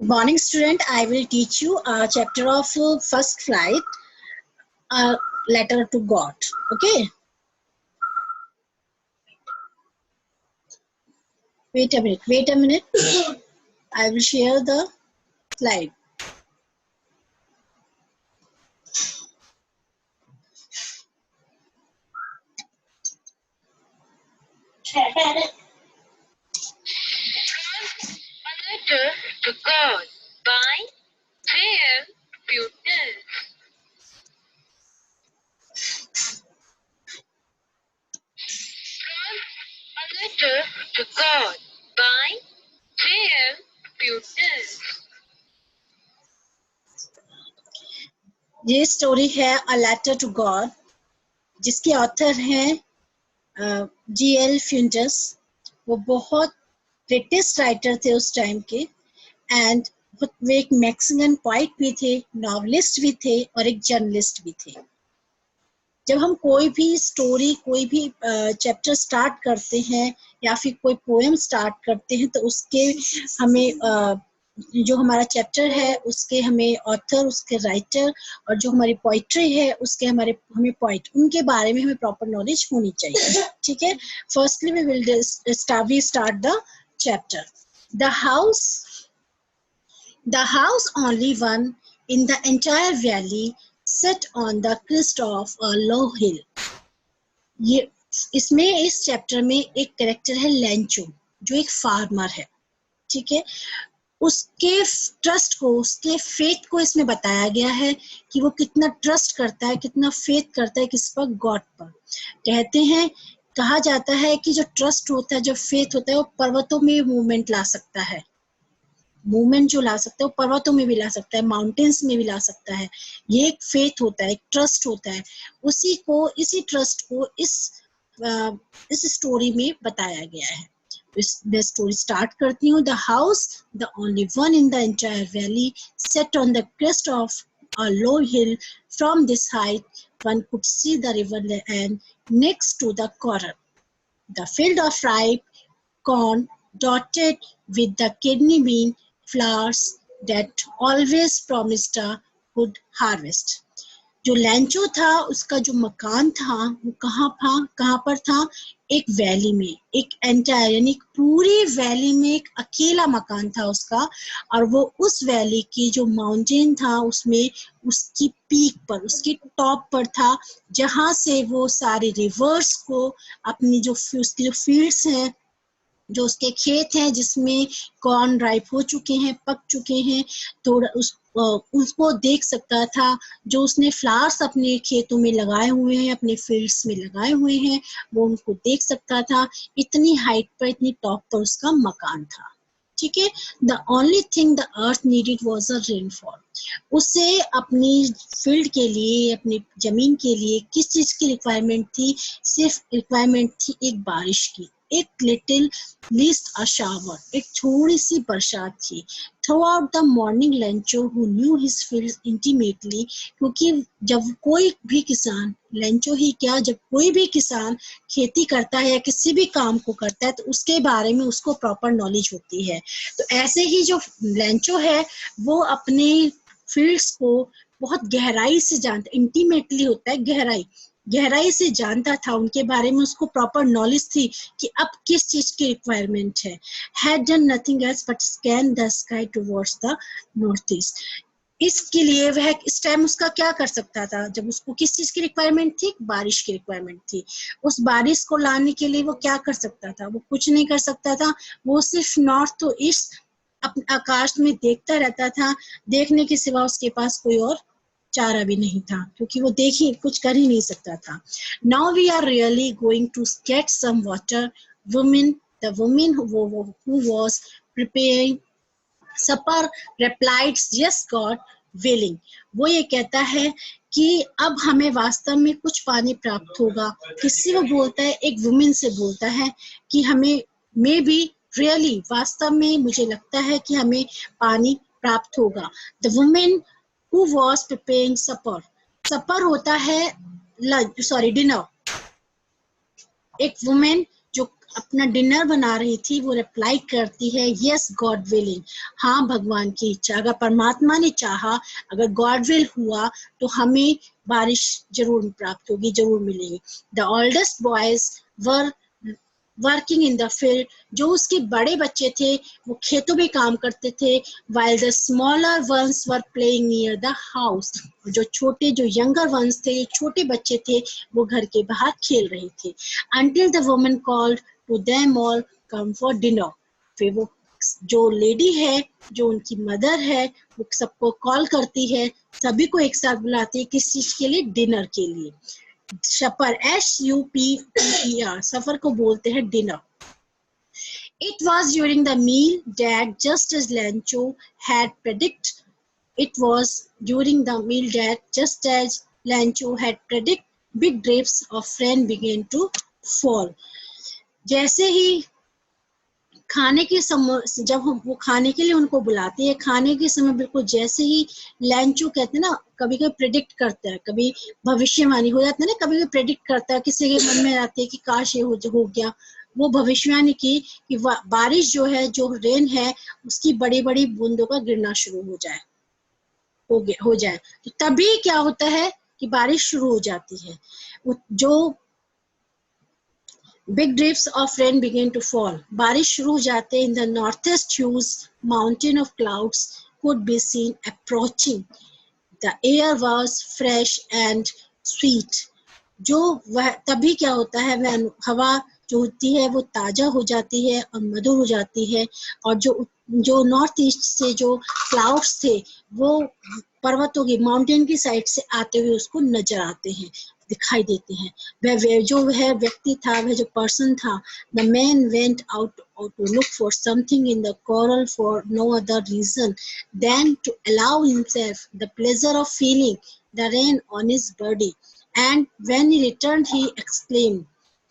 Morning student, I will teach you a chapter of first flight, a letter to God. Okay, wait a minute. I will share the slide. A letter to God by J.M. Putin. A letter to God by J.M. Putin. ये story है a letter to God, जिसके author हैं G.L. फ्यूंटस। वो बहुत greatest writer थे उस time के, and वो एक मैक्सिकन पोइट भी थे, नॉवलिस्ट भी थे और एक जर्नलिस्ट भी थे। जब हम कोई भी स्टोरी, कोई भी चैप्टर स्टार्ट करते हैं या फिर कोई पोएम स्टार्ट करते हैं, तो उसके हमें जो हमारा चैप्टर है उसके हमें ऑथर, उसके राइटर और जो हमारी पोइट्री है उसके हमें पोइट, उनके बारे में हमें प्रॉपर नॉलेज होनी चाहिए। ठीक है, firstly we will start the chapter. The house only one in the entire valley set on the crest of a low hill. ये इसमें इस चैप्टर में एक कैरेक्टर है लेंचो, जो एक फार्मर है। ठीक है, उसके ट्रस्ट को, उसके फेथ को इसमें बताया गया है कि वो कितना ट्रस्ट करता है, कितना फेथ करता है किस पर, गॉड पर। कहा जाता है कि जो ट्रस्ट होता है, जो फेथ होता है, वो पर्वतों में मूवमेंट ला सकता है। मूवमेंट जो ला सकता है वो पर्वतों में भी ला सकता है, माउंटेन्स में भी ला सकता है। ये एक फेथ होता है, एक ट्रस्ट होता है। इसी ट्रस्ट को इस स्टोरी में बताया गया है। मैं स्टोरी स्टार्ट करती हूँ। The house, the only one in the entire valley, set on the crest of a low hill. From this height one could see the river and next to the corner the field of ripe corn dotted with the kidney bean flowers that always promised a good harvest. जो लैंचो था, उसका जो मकान था वो कहाँ पर था? एक वैली में, एक एंटायर यानी पूरी वैली में एक अकेला मकान था उसका, और वो उस वैली की जो माउंटेन था उसमें उसकी पीक पर, उसकी टॉप पर था, जहाँ से वो सारे रिवर्स को अपनी उसकी जो फील्ड्स हैं, जो उसके खेत हैं जिसमें कॉर्न राइप हो चुके हैं, पक चुके हैं, थोड़ा उसको देख सकता था। जो उसने फ्लावर्स अपने खेतों में लगाए हुए हैं, अपने फील्ड्स में लगाए हुए हैं, वो उनको देख सकता था। इतनी हाइट पर, इतनी टॉप पर उसका मकान था। ठीक है, the only thing the earth needed was a rainfall. उसे अपनी फील्ड के लिए, अपनी जमीन के लिए किस चीज की रिक्वायरमेंट थी? सिर्फ रिक्वायरमेंट थी एक बारिश की, एक लिटिल लीस्ट अ शावर, एक थोड़ी सी बरसात थी। Throughout the morning, Lencho, who knew his fields intimately, क्योंकि जब कोई भी किसान, लेंचो ही क्या, जब कोई भी किसान खेती करता है या किसी भी काम को करता है तो उसके बारे में उसको प्रॉपर नॉलेज होती है। तो ऐसे ही जो लेंचो है वो अपने फील्ड्स को बहुत गहराई से जानता, इंटीमेटली होता है, गहराई से जानता था, उनके बारे में उसको प्रॉपर नॉलेज थी कि अब किस चीज की रिक्वायरमेंट है। Had done nothing else but scan the sky towards the northeast. इसके लिए वह इस टाइम उसका क्या कर सकता था? जब उसको किस चीज की रिक्वायरमेंट थी? बारिश की रिक्वायरमेंट थी। उस बारिश को लाने के लिए वो क्या कर सकता था? वो कुछ नहीं कर सकता था। वो सिर्फ नॉर्थ टू ईस्ट अपने आकाश में देखता रहता था। देखने के सिवा उसके पास कोई और चारा भी नहीं था, क्योंकि वो कुछ कर ही नहीं सकता था। Now we are really going to get some water. The woman who was preparing supper replied, yes God willing. वो ये कहता है कि अब हमें वास्तव में कुछ पानी प्राप्त होगा। किससे वो बोलता है? एक वुमेन से बोलता है कि हमें मे बी रियली, वास्तव में मुझे लगता है कि हमें पानी प्राप्त होगा। The women who was preparing supper. सपर होता है डिनर। एक वुमेन जो अपना डिनर बना रही थी वो रिप्लाई करती है यस गॉड विलिंग, हाँ भगवान की इच्छा, अगर परमात्मा ने चाहा, अगर गॉड विल हुआ तो हमें बारिश जरूर प्राप्त होगी, जरूर मिलेगी। The oldest boys were working in the field, जो उसके बड़े बच्चे थे वो खेतों में काम करते थे, while the smaller ones were playing near the house, जो यंगर वंस थे, छोटे बच्चे थे, वो घर के बाहर खेल रहे थे। until the woman called to them all come for dinner, फिर वो जो लेडी है, जो उनकी मदर है, वो सबको कॉल करती है, सभी को एक साथ बुलाती है, किस चीज के लिए? डिनर के लिए। सफर SUPPER, सफर को बोलते हैं dinner. It was during the meal that just as Lancho had predicted, big drops of rain began to fall. जैसे ही खाने के समय, जब वो खाने के लिए उनको बुलाती है, खाने के समय बिल्कुल जैसे ही लैंचो कहते हैं ना, कभी कभी प्रेडिक्ट करता है, कभी भविष्यवाणी हो जाता है ना, कभी कभी प्रेडिक्ट करता है, किसी के मन में आती है कि काश ये हो गया, वो भविष्यवाणी की कि बारिश जो है, जो रेन है, उसकी बड़ी बड़ी बूंदों का गिरना शुरू हो जाए। तो तभी क्या होता है कि बारिश शुरू हो जाती है। जो big drips of rain began to fall. बारिश शुरू हो जाते। In the northeast, huge mountain of clouds could be seen approaching. The air was fresh and sweet. जो वह तभी क्या होता है, वह हवा जो होती है वो ताजा हो जाती है और मधुर हो जाती है, और जो नॉर्थ ईस्ट से जो क्लाउड्स थे वो पर्वतों की, माउंटेन की साइड से आते हुए उसको नजर आते हैं, दिखाई देते हैं। वह जो वह व्यक्ति था, वह जो पर्सन था, the man went out to look for something in the coral for no other reason than to allow himself the pleasure of feeling the rain on his body. And when he returned, he exclaimed,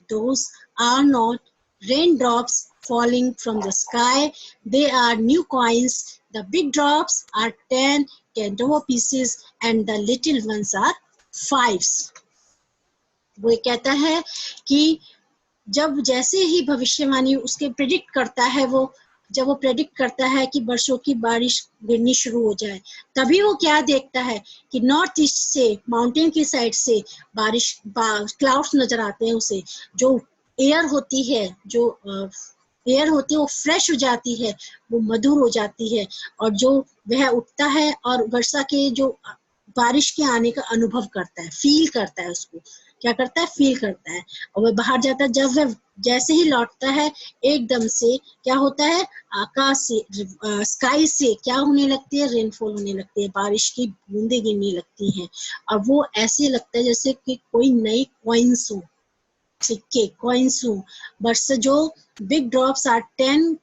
"Those are not raindrops falling from the sky, they are new coins. The big drops are 10 10 pieces and the little ones are 5s." वो कहता है कि जब जैसे ही भविष्यवाणी उसके predict करता है, जब वो प्रेडिक्ट करता है कि वर्षों की बारिश गिरनी शुरू हो जाए, तभी वो क्या देखता है कि नॉर्थ ईस्ट से, माउंटेन की साइड से क्लाउड्स नजर आते हैं उसे। जो एयर होती है, वो फ्रेश हो जाती है, वो मधुर हो जाती है, और जो वह उठता है और वर्षा के जो बारिश के आने का अनुभव करता है, फील करता है, उसको क्या करता है, फील करता है, और वह बाहर जाता है। जब वह जैसे ही लौटता है, एकदम से क्या होता है, आकाश से, स्काई से क्या होने लगती है, रेनफॉल होने लगती है, बारिश की बूंदें गिरने लगती हैं, और वो ऐसे लगता है जैसे कि कोई नई कॉइन्स हो, सिक्के, कॉइन्स हो। बट जो big drops are 10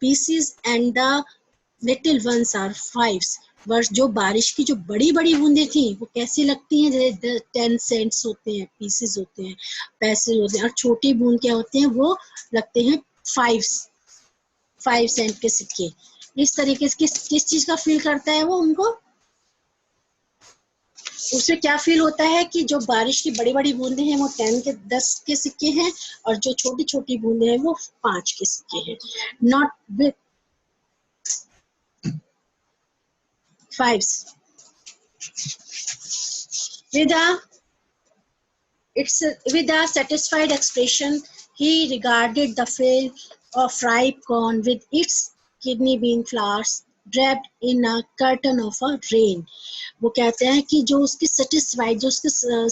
pieces and the little ones are 5s। वर्ष जो बारिश की जो बड़ी बड़ी बूंदें थी वो कैसी लगती हैं, जैसे 10 सेंट्स होते हैं, पीसेस होते हैं, पैसे होते हैं, और छोटी बूंद क्या होते हैं, वो लगते हैं 5 सेंट के सिक्के। इस तरीके से किस चीज का फील करता है वो, उनको उससे क्या फील होता है कि जो बारिश की बड़ी बड़ी बूंदें हैं वो 10 के सिक्के हैं, और जो छोटी छोटी बूंदें हैं वो 5 के सिक्के हैं, not with 5s। With a satisfied expression, he regarded the field of ripe corn with its kidney bean flowers draped in a curtain of a rain। वो कहते हैं कि जो उसकी सेटिस्फाइड, जो उसकी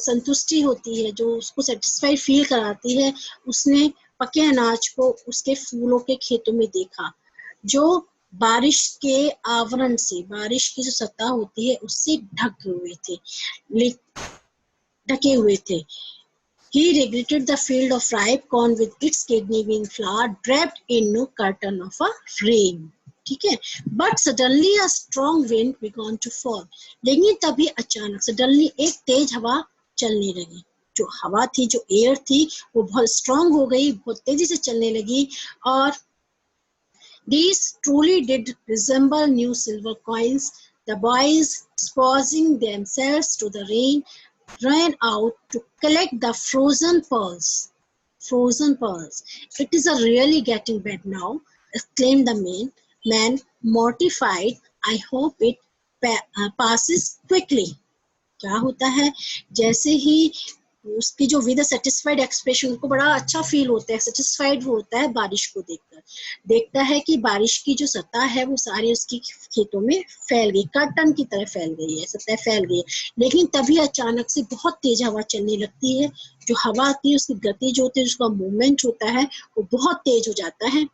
संतुष्टि होती है, जो उसको सेटिस्फाइड फील कराती है, उसने पके अनाज को उसके फूलों के खेतों में देखा, जो बारिश के आवरण से, बारिश की जो सतह होती है उससे ढके हुए थे। He regretted the field of ripe corn with its kidney bean flower draped in a curtain of a rain। ठीक है, but suddenly a strong wind began to fall। लेकिन तभी अचानक suddenly एक तेज हवा चलने लगी। जो हवा थी, जो एयर थी, वो बहुत स्ट्रांग हो गई, बहुत तेजी से चलने लगी, और these truly did resemble new silver coins। The boys, exposing themselves to the rain, ran out to collect the frozen pearls frozen pearls. It is a really getting bad now, exclaimed the man mortified. I hope it passes quickly. क्या होता है, जैसे ही उसकी जो with satisfied expression, को बड़ा अच्छा feel होता है, सेटिस्फाइड होता है बारिश को देखकर, देखता है कि बारिश की जो सतह है वो सारी उसकी खेतों में फैल गई, कर्टन की तरह फैल गई है, सतह फैल गई है। लेकिन तभी अचानक से बहुत तेज हवा चलने लगती है। जो हवा आती है उसकी गति जो होती है, उसका मूवमेंट होता है वो बहुत तेज हो जाता है।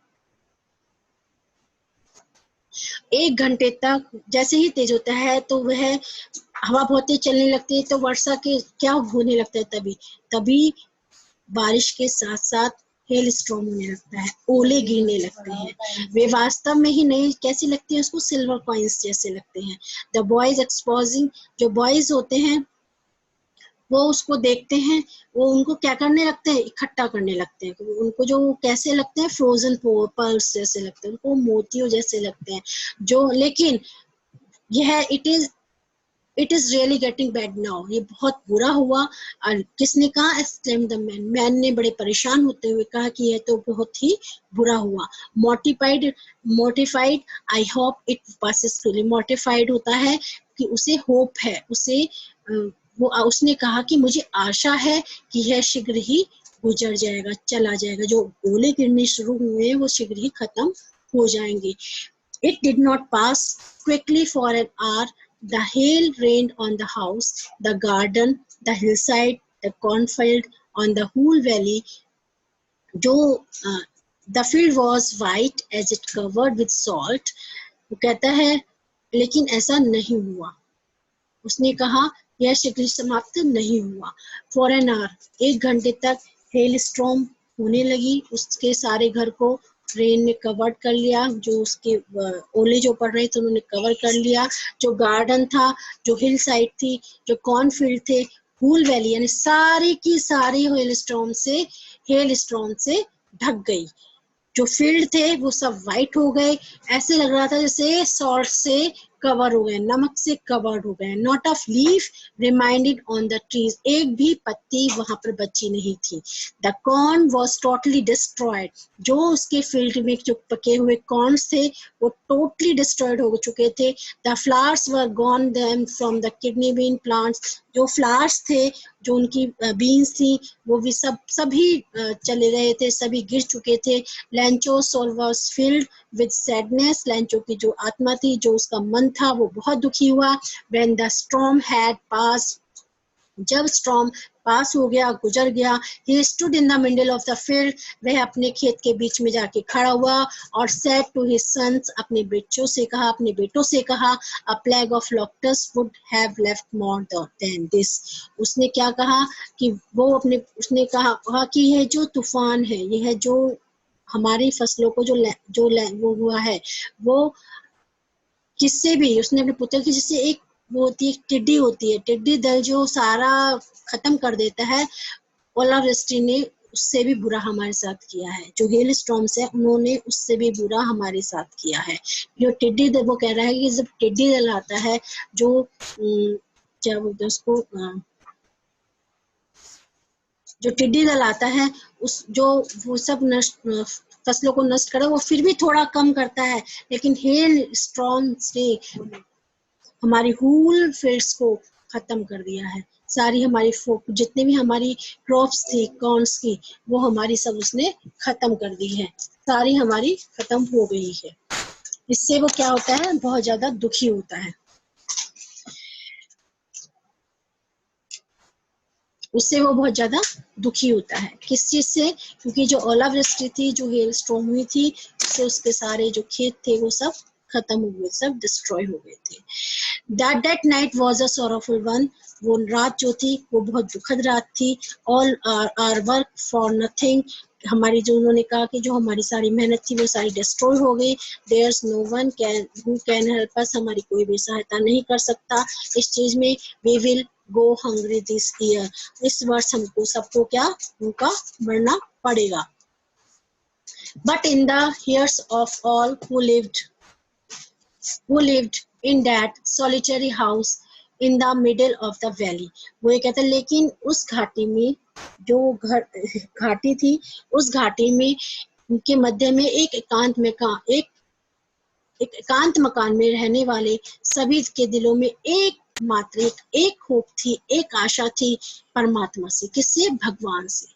1 घंटे तक जैसे ही तेज होता है तो वह हवा बहुत तेज चलने लगती है, तो वर्षा के क्या होने लगता है, तभी बारिश के साथ साथ हेल स्टॉर्म होने लगता है, ओले गिरने लगते हैं। वे वास्तव में ही नहीं, कैसी लगती है उसको, सिल्वर कॉइन्स जैसे लगते हैं। द बॉयज एक्सपोजिंग, जो बॉयज होते हैं वो उसको देखते हैं, वो उनको क्या करने लगते हैं, इकट्ठा करने लगते हैं। उनको जो कैसे लगते हैं, फ्रोजन पर्ल्स जैसे लगते हैं, उनको मोतियों जैसे लगते हैं। जो लेकिन यह it is really getting bad now, ये बहुत बुरा हुआ। और किसने कहा, एक्सक्लेम्ड द मैन ने बड़े परेशान होते हुए कहा कि यह तो बहुत ही बुरा हुआ। Mortified I hope it passes quickly, mortified होता है कि उसे होप है, उसने कहा कि मुझे आशा है कि यह शीघ्र ही गुजर जाएगा, चला जाएगा, जो ओले गिरने शुरू हुए हैं वो शीघ्र ही खत्म हो जाएंगे। It did not pass quickly for an hour. The hail rained on the house, the garden, the hillside, the cornfield, on the whole valley. The field was white as it covered with salt. वो कहता है लेकिन ऐसा नहीं हुआ। उसने कहा यह शीघ्र समाप्त नहीं हुआ। For an hour, 1 घंटे तक हेल स्टॉर्म होने लगी, उसके सारे घर को रेन ने कवर कर लिया, जो उसके ओले जो पड़ रहे थे उन्होंने कवर कर लिया। जो गार्डन था, जो हिल साइड थी, जो कॉर्नफील्ड थे, हूल वैली, यानी सारी की सारी हेल स्टॉर्म से ढक गई। जो फील्ड थे वो सब वाइट हो गए, ऐसे लग रहा था जैसे सॉल्ट से कवर हो गए, नमक से कवर्ड हो गए। Not of leaf reminded on the trees, एक भी पत्ती वहां पर बची नहीं थी। The corn was totally destroyed, जो उसके फील्ड में जो पके हुए कॉर्न्स थे वो टोटली डिस्ट्रॉयड हो चुके थे। The flowers were gone them from the kidney bean plants, जो फ्लावर्स थे, जो उनकी बीन्स थी, वो भी सभी चले गए थे, सभी गिर चुके थे। Lencho's soul was filled with sadness. Lencho की जो आत्मा थी, जो उसका मन था, वो बहुत दुखी हुआ। When the storm had passed, जब स्टॉर्म पास हो गया, गुजर गया, he stood in the middle of the field, वह अपने खेत के बीच में जाके खड़ा हुआ और said to his sons, अपने बेटों से कहा, a plague of locusts would have left more than this. उसने क्या कहा कि उसने कहा कि यह जो तूफान है, यह जो हमारी फसलों को वो हुआ है, वो किससे भी, उसने अपने पुत्र की, जिससे एक वो होती है टिड्डी होती है, टिड्डी दल जो सारा खत्म कर देता है, ओलावृष्टि ने उससे भी बुरा हमारे साथ किया है। जो हेल स्टॉर्म्स है उन्होंने उससे भी बुरा हमारे साथ किया है। जो टिड्डी दल, वो कह रहा है कि जब टिड्डी दल आता है, जो क्या बोलते हैं उसको, जो टिड्डी दल आता है, वो सब फसलों को नष्ट करे, वो फिर भी थोड़ा कम करता है, लेकिन हेल स्टॉर्म से हमारी हूल फील्ड्स को खत्म कर दिया है। सारी हमारी जितने भी हमारी क्रॉप्स थी कॉर्न्स की, वो हमारी सब उसने खत्म कर दी है, सारी हमारी खत्म हो गई है। इससे वो क्या होता है, बहुत ज्यादा दुखी होता है, उससे वो बहुत ज्यादा दुखी होता है। किस चीज से, क्योंकि जो ओलावृष्टि थी, जो हेल स्टॉर्म हुई थी, उससे उसके सारे जो खेत थे वो सब खत्म हो गए, सब डिस्ट्रॉय हो गए थे। That night was a sorrowful one. वो रात जो थी वो बहुत दुखद रात थी। All our work for nothing. हमारी जो, उन्होंने कहा कि जो हमारी सारी मेहनत थी वो सारी डिस्ट्रॉय हो गई। There's no one who can help us. हमारी कोई भी सहायता नहीं कर सकता इस चीज में। We will go hungry this year. इस वर्ष हमको सबको क्या, उनका मरना पड़ेगा। But in the years of all who lived in that solitary house in the middle of the valley, वो ये कहते हैं, लेकिन उस घाटी में जो घाटी थी, उस घाटी में के मध्य में एक एकांत मकान में रहने वाले सभी के दिलों में एक होप थी, एक आशा थी परमात्मा से। किससे? भगवान से।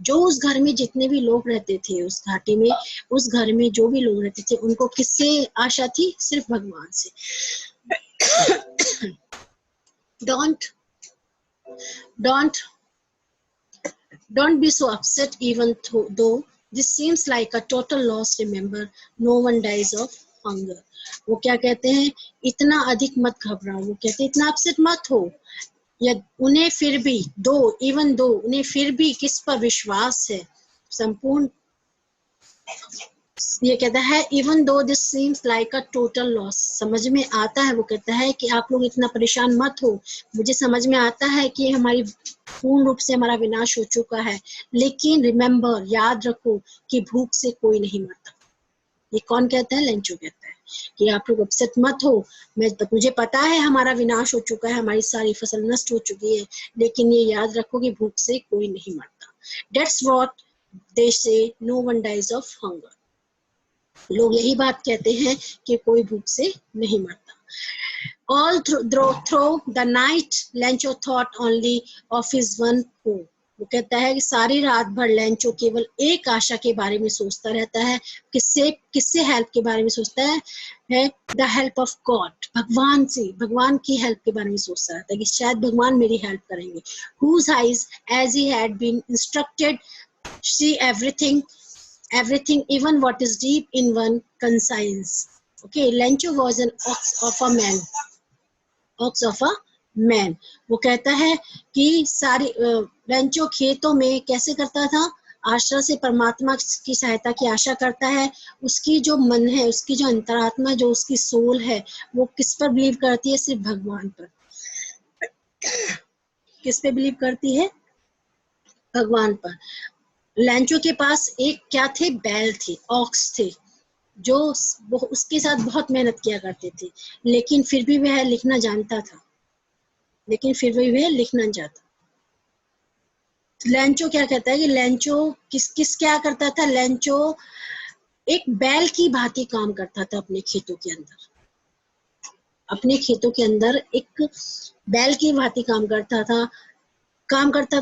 जो उस घर में जितने भी लोग रहते थे, उस घाटी में, उस घर में जो भी लोग रहते थे, उनको किससे आशा थी? सिर्फ भगवान से। Don't be so upset even though this seems like a total loss. Remember, no one dies of hunger. वो क्या कहते हैं? इतना अधिक मत घबराओ। वो कहते हैं इतना अपसेट मत हो। या उन्हें फिर भी उन्हें फिर भी किस पर विश्वास है? संपूर्ण। ये कहता है even though this seems like a total loss. समझ में आता है, वो कहता है कि आप लोग इतना परेशान मत हो। मुझे समझ में आता है कि हमारी पूर्ण रूप से हमारा विनाश हो चुका है, लेकिन रिमेम्बर, याद रखो कि भूख से कोई नहीं मरता। ये कौन कहता है? लेंचो कहता है कि आप लोग अपसेट मत हो। मुझे पता है हमारा विनाश हो चुका है, हमारी सारी फसल नष्ट हो चुकी है, लेकिन ये याद रखो कि भूख से कोई नहीं मरता। That's what they say, no one dies of hunger. लोग यही बात कहते हैं कि कोई भूख से नहीं मरता। All through the night, Lencho thought only of his one hope. वो कहता है कि सारी रात भर लेंचो केवल एक आशा के बारे में सोचता रहता है। किससे हेल्प के बारे में सोचता है? द हेल्प ऑफ गॉड, भगवान से, भगवान की हेल्प के बारे में सोचता रहता है कि शायद भगवान मेरी हेल्प करेंगे। Whose eyes, as he had been instructed, see everything, even what is deep in one conscience. Okay, Lencho was an ox of a man. वो कहता है कि सारी लेंचो खेतों में कैसे करता था? आशा से, परमात्मा की सहायता की आशा करता है। उसकी जो मन है, उसकी जो अंतरात्मा, जो उसकी सोल है, वो किस पर बिलीव करती है? सिर्फ भगवान पर। किस पे बिलीव करती है? भगवान पर। लेंचो के पास एक क्या थे? बैल थे, ऑक्स थे, जो उसके साथ बहुत मेहनत किया करते थे, लेकिन फिर भी वह लिखना जानता था। लेंचो क्या कहता है कि लेंचो किस क्या करता था? लेंचो एक बैल की भांति काम करता था अपने खेतों के अंदर एक बैल की भांति काम करता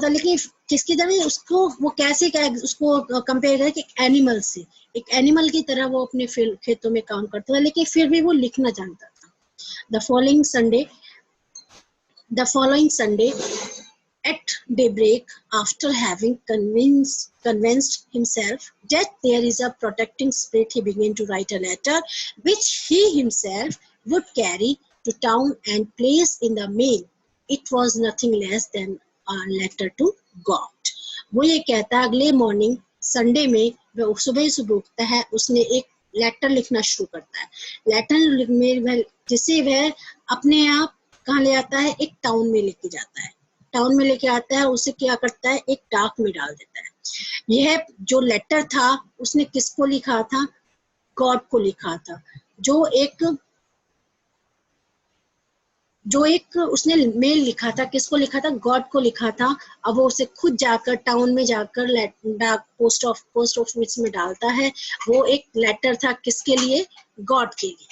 था, लेकिन किसकी तरह? उसको वो कैसे उसको कंपेयर करें कि एनिमल से, एक एनिमल की तरह वो अपने खेतों में काम करता था, लेकिन फिर भी वो लिखना जानता था। The following Sunday at daybreak, after having convinced himself that there is a protecting spirit, he began to write a letter which he himself would carry to town and place in the mail. It was nothing less than a letter to God. वो ये कहता है अगले morning Sunday में वह सुबह उठता है, उसने एक लेटर लिखना शुरू करता है। लेटर में जिसे वह अपने आप कहाँ ले आता है? एक टाउन में लेके जाता है। टाउन में लेके आता है, उसे क्या करता है? एक डाक में डाल देता है। यह जो लेटर था उसने किसको लिखा था? गॉड को लिखा था। जो एक उसने मेल लिखा था, किसको लिखा था? गॉड को लिखा था। अब वो उसे खुद जाकर टाउन में जाकर डाक पोस्ट ऑफिस में डालता है। वो एक लेटर था किसके लिए? गॉड के लिए।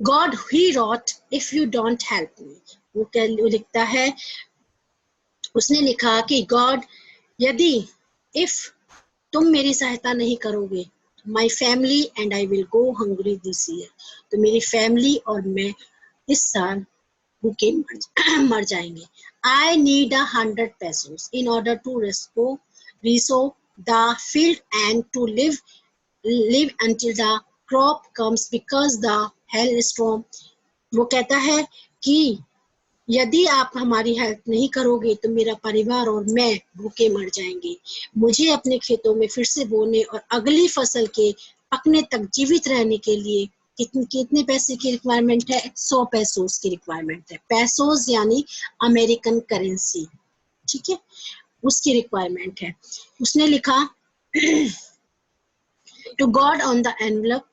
God, he wrote, if you don't help me. वो लिखता है, उसने लिखा कि गॉड, यदि if तुम मेरी सहायता नहीं करोगे, my family and I will go hungry this year. तो मेरी फैमिली और मैं इस साल भूखे मर जाएंगे। I need 100 pesos in order to resow the field and to live until the crop comes because the hailstorm. वो कहता है कि यदि आप हमारी हेल्प नहीं करोगे तो मेरा परिवार और मैं भूखे मर जाएंगे। मुझे अपने खेतों में फिर से बोने और अगली फसल के पकने तक जीवित रहने के लिए कितने पैसे की रिक्वायरमेंट है? 100 पैसोस की रिक्वायरमेंट है। पैसोस यानी अमेरिकन करेंसी, ठीक है, उसकी रिक्वायरमेंट है। उसने लिखा to God on the envelope,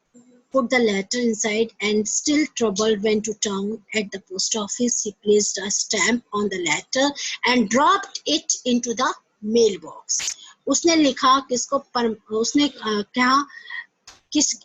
put the letter inside, and still troubled went to town. At the post office, he placed a stamp on the letter and dropped it into the mailbox. उसने लिखा किसको उसने कहा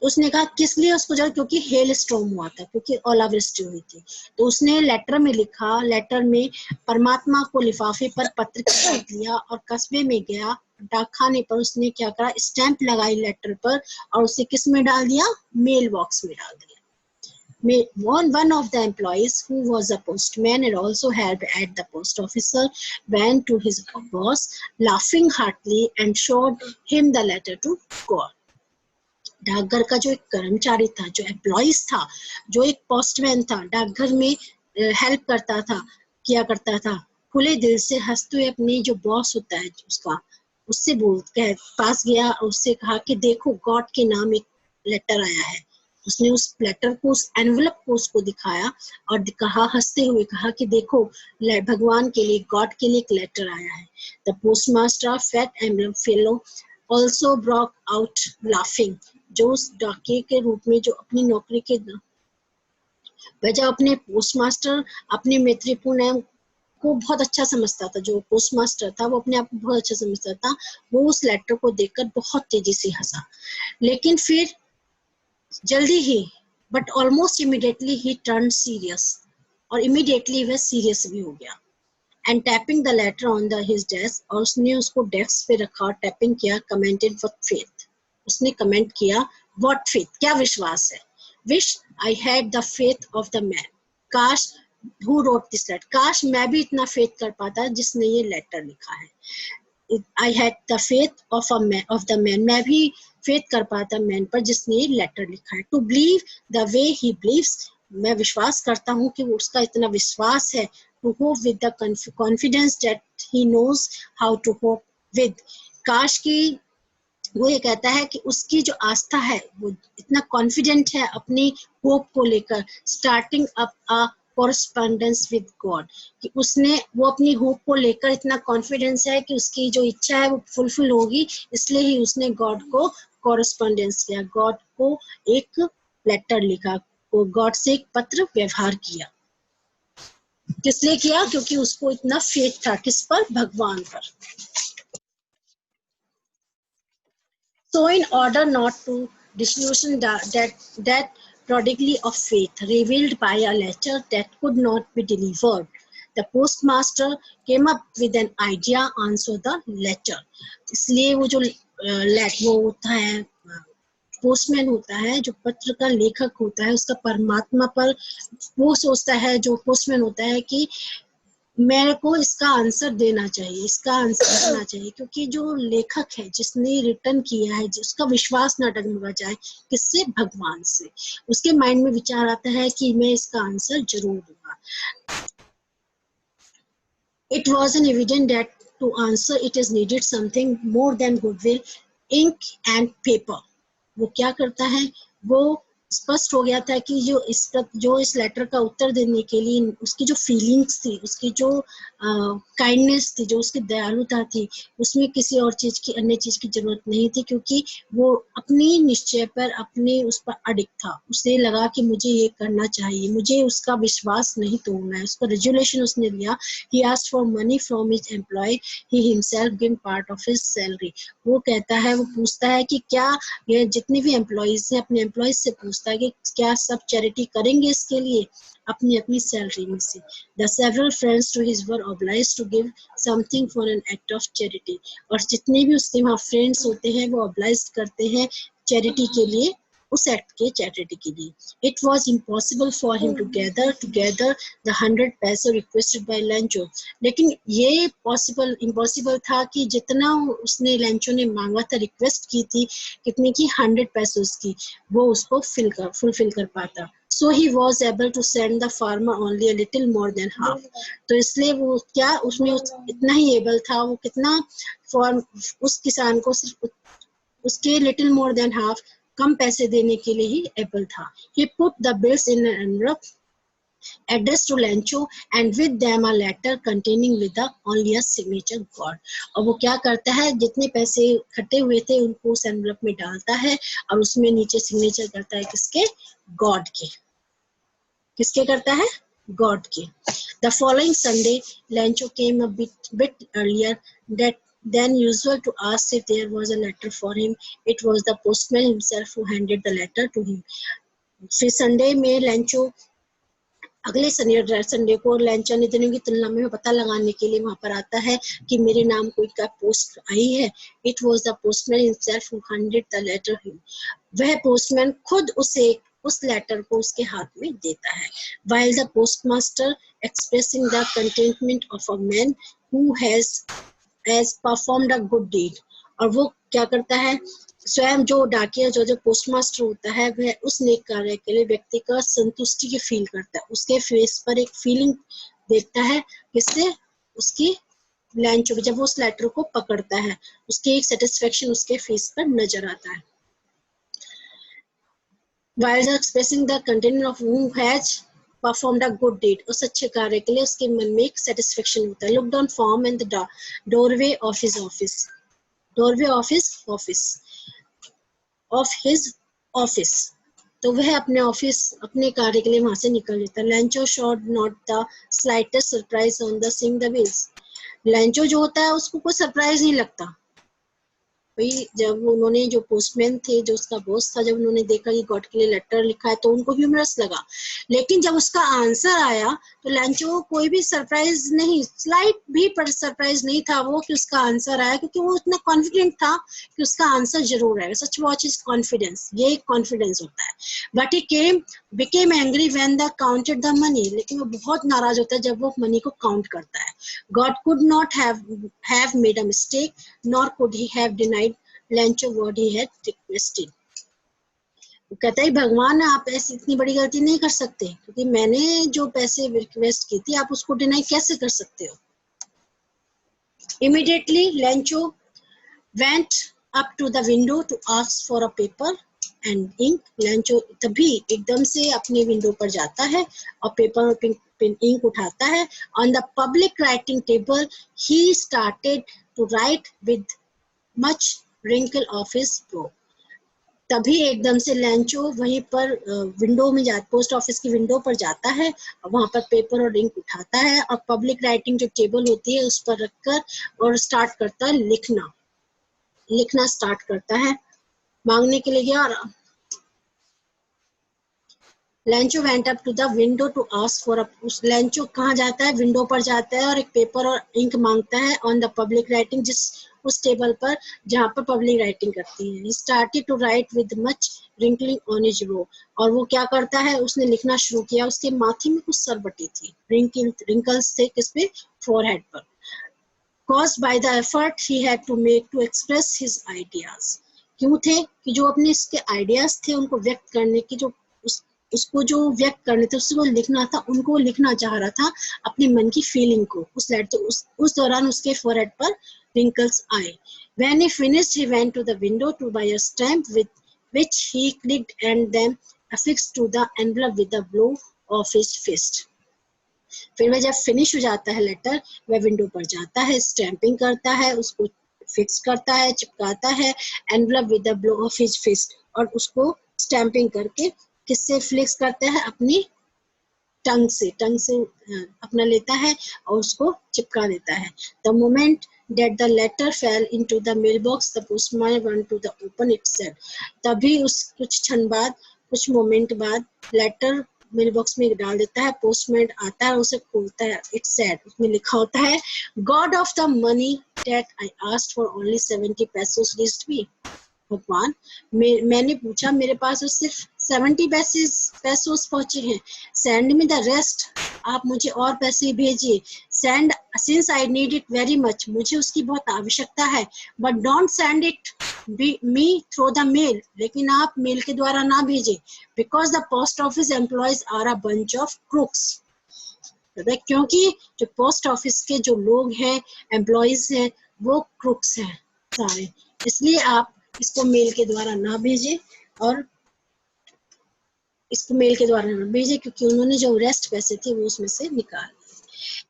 उसने कहा किस लिए उसको जल, क्योंकि हेल स्टॉर्म हुआ था, क्योंकि ओलावृष्टि हुई थी। तो उसने लेटर में लिखा, लेटर में परमात्मा को लिफाफे पर पत्र काट लिया और कस्बे में गया। डाकखाने पर उसने क्या करा, स्टैंप लगाई लेटर पर और उसे किस में डाल दिया, मेल बॉक्स में डाल दिया। One of the employees, who was a postman and also helped at the post officer, went to his boss, laughing heartily, and showed him the letter to God. डाकघर का जो एक कर्मचारी था, जो एम्प्लॉइज था, जो एक पोस्टमैन था, डाकघर में हेल्प करता था, किया करता था, खुले दिल से हंसते हुए अपनी जो बॉस होता है उसका, उससे पास गया, उससे कहा कि देखो गॉड के नाम एक लेटर आया है। उसने उस लेटर को, उस एनवलप को उसको दिखाया और कहा, हंसते हुए कहा कि देखो भगवान के लिए, गॉड के लिए एक लेटर आया है। The postmaster, fat emblem fellow, also broke out laughing. जो उस डाकिये के रूप में जो अपनी नौकरी के वजह अपने पोस्टमास्टर, अपने मैत्रीपूर्ण को बहुत अच्छा समझता था, जो पोस्टमास्टर था वो अपने आप को बहुत अच्छा समझता था, वो उस लेटर को देखकर बहुत तेजी से हंसा। लेकिन फिर जल्दी ही, बट ऑलमोस्ट इमीडिएटली ही टर्न सीरियस, और इमीडिएटली वह सीरियस भी हो गया। And tapping the letter on his desk, और उसने उसको डेस्क पे रखा और टैपिंग किया। कमेंटेड व्हाट फेथ, उसने कमेंट किया व्हाट फेथ, क्या विश्वास है। Wish I had the faith of the man, काश हु रोट दिस लेटर, काश मैं भी इतना फेथ कर पाता जिसने ये लेटर लिखा है। आई had the faith of the man, मैं भी फेथ कर पाता मैन पर जिसने ये लेटर लिखा है। To believe the way he believes, मैं विश्वास करता हूँ कि उसका इतना विश्वास है। To hope with the confidence that he knows how to hope with, काश की वो ये कहता है कि उसकी जो आस्था है वो इतना कॉन्फिडेंट है अपनी होप को लेकर, starting up a correspondence with God, कि उसने वो अपनी होप को लेकर इतना कॉन्फिडेंस है कि उसकी जो इच्छा है वो फुलफिल होगी, इसलिए ही उसने गॉड को कॉरेस्पॉन्डेंस किया, गॉड को एक लेटर लिखा, वो गॉड से एक पत्र व्यवहार किया। किसलिए किया, क्योंकि उसको इतना फेथ था, किस पर, भगवान पर। So in order not to disillusion that prodigy of faith revealed by a letter that could not be delivered, the postmaster came up with an idea answer the letter. इसलिए वो जो वो होता है, पोस्टमैन होता है, जो पत्र का लेखक होता है, उसका परमात्मा पर वो सोचता है, जो पोस्टमैन होता है, कि मेरे को इसका आंसर देना चाहिए, इसका आंसर देना चाहिए, क्योंकि जो लेखक है, जिसने रिटर्न किया है, उसका विश्वास ना डगमगा जाए, किससे, भगवान से। उसके माइंड में विचार आता है कि मैं इसका आंसर जरूर दूंगा। It wasn't evident that to answer it is needed something more than goodwill, ink and paper. वो क्या करता है, वो स्पष्ट हो गया था कि जो इस लेटर का उत्तर देने के लिए उसकी जो फीलिंग्स थी, उसकी जो काइंडनेस थी, जो उसकी दयालुता थी, उसमें किसी और चीज की, अन्य चीज की जरूरत नहीं थी, क्योंकि वो अपनी निश्चय पर, अपने उस पर अडिग था। उसे लगा कि मुझे ये करना चाहिए, मुझे उसका विश्वास नहीं तोड़ना है। उसका रेजोल्यूशन उसने लिया। He asked for money from his employee, he himself gave part of his salary. वो कहता है, वो पूछता है कि क्या ये जितने भी एम्प्लॉइज हैं, अपने एम्प्लॉइज से पूछता है कि क्या सब चैरिटी करेंगे इसके लिए, अपनी अपनी सैलरी में से। The several friends to his were obliged to give something for an act of charity. और जितने भी उसके वहाँ फ्रेंड्स होते हैं वो obliged करते हैं चैरिटी के लिए, उस एक्ट के चैरिटी के लिए। It was impossible for him to gather together the 100 पैसे requested by Lancho. लेकिन ये impossible था कि जितना उसने लैंचो ने मांगा था, रिक्वेस्ट की थी, कितने की, 100 पैसे की, वो उसको फुलफिल कर पाता। So he was able to send the farmer only a little more than half. तो इसलिए वो क्या, उसमें इतना ही एबल था, वो कितना उस किसान को सिर्फ उसके little more than half, कम पैसे देने के लिए ही एबल था। He put the bills in an envelope addressed to Lancho and with them a letter containing with the only a signature God. और वो क्या करता है, जितने पैसे इकट्ठे हुए थे उनको उस एनवलप में डालता है और उसमें नीचे सिग्नेचर करता है किसके, गॉड के। किसके करता है, गॉड के। The following Sunday, Lancho came a bit earlier than usual to ask if there was a letter for him. It was the postman himself who handed the letter to him. फिर Sunday में लैंचो अगले Sunday को लैंचो ने दिनों की तुलना में पता लगाने के लिए वहां पर आता है कि मेरे नाम कोई का पोस्ट आई है। It was the postman himself who handed the letter him. वह पोस्टमैन खुद उस लेटर को उसके हाथ में देता है। While the postmaster expressing the contentment of a man who has performed a good deed, और वो क्या करता है, स्वयं जो डाकिया जो पोस्टमास्टर होता है वह उस नेक कार्य के लिए व्यक्ति का संतुष्टि की फील करता है। उसके फेस पर एक फीलिंग देखता है, किससे, उसकी लैंचो, जब वो उस लेटर को पकड़ता है उसकी एक सेटिस्फेक्शन उसके फेस पर नजर आता है। While expressing the content of who has performed a good deed, उस अच्छे कार्य के लिए उसके मन में एक सेटिस्फेक्शन होता है। Looked on form and the doorway of his office, of his office, तो वह अपने ऑफिस अपने कार्य के लिए वहां से निकल जाता है। लैंचो showed not the slightest surprise on the seeing the bills. लैंचो जो होता है उसको कोई सरप्राइज नहीं लगता। भाई जब उन्होंने, जो पोस्टमैन थे, जो उसका बॉस था, जब उन्होंने देखा कि गॉड के लिए लेटर लिखा है तो उनको ह्यूमरस लगा। लेकिन जब उसका आंसर आया तो लैंचो को कोई भी सरप्राइज नहीं, स्लाइट भी पर सरप्राइज नहीं था वो कि उसका आंसर आया, क्योंकि वो इतना कॉन्फिडेंट था कि उसका आंसर जरूर आएगा। सच वॉच इज कॉन्फिडेंस, ये कॉन्फिडेंस होता है। But he became angry when the counted the money, लेकिन वो बहुत नाराज होता है जब वो मनी को काउंट करता है। God could not have made a mistake nor could he have denied Lancho what he had requested. वो कहता है भगवान आप ऐसी इतनी बड़ी गलती नहीं कर सकते, क्योंकि मैंने जो पैसे रिक्वेस्ट की थी आप उसको डिनाई कैसे कर सकते हो। Immediately Lancho went up to the window to ask for a paper and ink. Lancho तभी एकदम से अपने विंडो पर जाता है और पेपर और पेन इंक उठाता है। On the public writing table he started to write with much wrinkle of his brow. तभी एकदम से लैंचो वहीं पर विंडो में पोस्ट ऑफिस की विंडो पर जाता है और वहां पर पेपर और इंक उठाता है और पब्लिक राइटिंग जो टेबल होती है उस पर रखकर और स्टार्ट करता है लिखना स्टार्ट करता है। मांगने के लिए गया और Lencho went up to the window to ask for उस लैंचो कहाँ जाता है, विंडो पर जाता है और एक पेपर और इंक मांगता है ऑन द पब्लिक राइटिंग, उस टेबल पर जहाँ पर पब्लिक राइटिंग करती है। He started to write with much wrinkling on his brow, और वो क्या करता है, उसने लिखना शुरू किया, उसके माथे में कुछ सरबटी थी, रिंकल्स थे किस पे, फोरहेड पर। Caused by the effort he had to make to express his ideas, क्यों थे कि जो अपने इसके आइडियाज थे उनको व्यक्त करने की, जो उसको जो व्यक्त करने थे, उसको लिखना था, उनको लिखना चाह रहा था अपने मन की फीलिंग को उस दौरान उसके फोरहेड पर wrinkles आए। When he finished, he went to the window to buy a stamp with which he clicked and then affixed to the envelope with a blow of his fist. फिर वह जब finish हो जाता है letter, वह window पर जाता है, स्टैंपिंग करता है, उसको फिक्स करता है, चिपकाता है envelope with the blow of his fist, और उसको स्टैंपिंग करके किससे फ्लिक्स करता है, अपनी टंग से अपना लेता है और उसको चिपका देता है। The moment that the letter fell into the mailbox, the postman went to the open it said. तभी उस कुछ क्षण बाद, कुछ मोमेंट बाद लेटर मेल बॉक्स में डाल देता है, पोस्टमैन आता है, उसे खोलता है, इट सेड, उसमें लिखा होता है, God of the money that I asked for only 70 pesos reached me. भगवान, मैंने पूछा, मेरे पास सिर्फ 70 पैसोस पहुंचे हैं, सेंड मी द रेस्ट, आप मुझे और पैसे भेजिए, send since I need it very much, मुझे उसकी बहुत आवश्यकता है, but don't send it me through the mail, लेकिन आप मेल के द्वारा ना भेजें, because the post office employees are a bunch of crooks, क्योंकि जो पोस्ट ऑफिस के जो लोग हैं, एम्प्लॉयज हैं, वो क्रूक्स हैं सारे, इसलिए आप इसको मेल के द्वारा ना भेजें और इसको मेल के द्वारा भेजे, क्योंकि उन्होंने जो अरेस्ट पैसे थे वो उसमें से निकाल।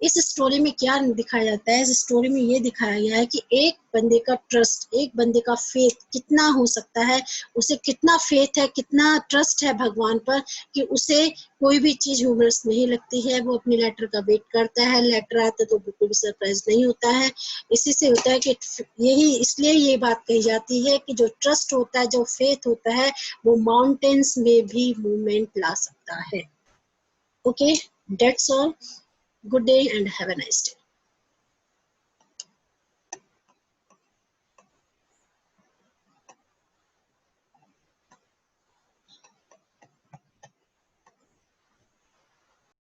इस स्टोरी में क्या दिखाया जाता है? इस स्टोरी में ये दिखाया गया है कि एक बंदे का ट्रस्ट, एक बंदे का फेथ कितना हो सकता है, उसे कितना फेथ है, कितना ट्रस्ट है भगवान पर कि उसे कोई भी चीज ह्यूमरस नहीं लगती है। वो अपनी लेटर का वेट करता है, लेटर आता है तो बिल्कुल भी सरप्राइज नहीं होता है। इसी से होता है कि यही इसलिए ये बात कही जाती है कि जो ट्रस्ट होता है, जो फेथ होता है, वो माउंटेन्स में भी मूवमेंट ला सकता है। Okay, that's all. Good day and have a nice day.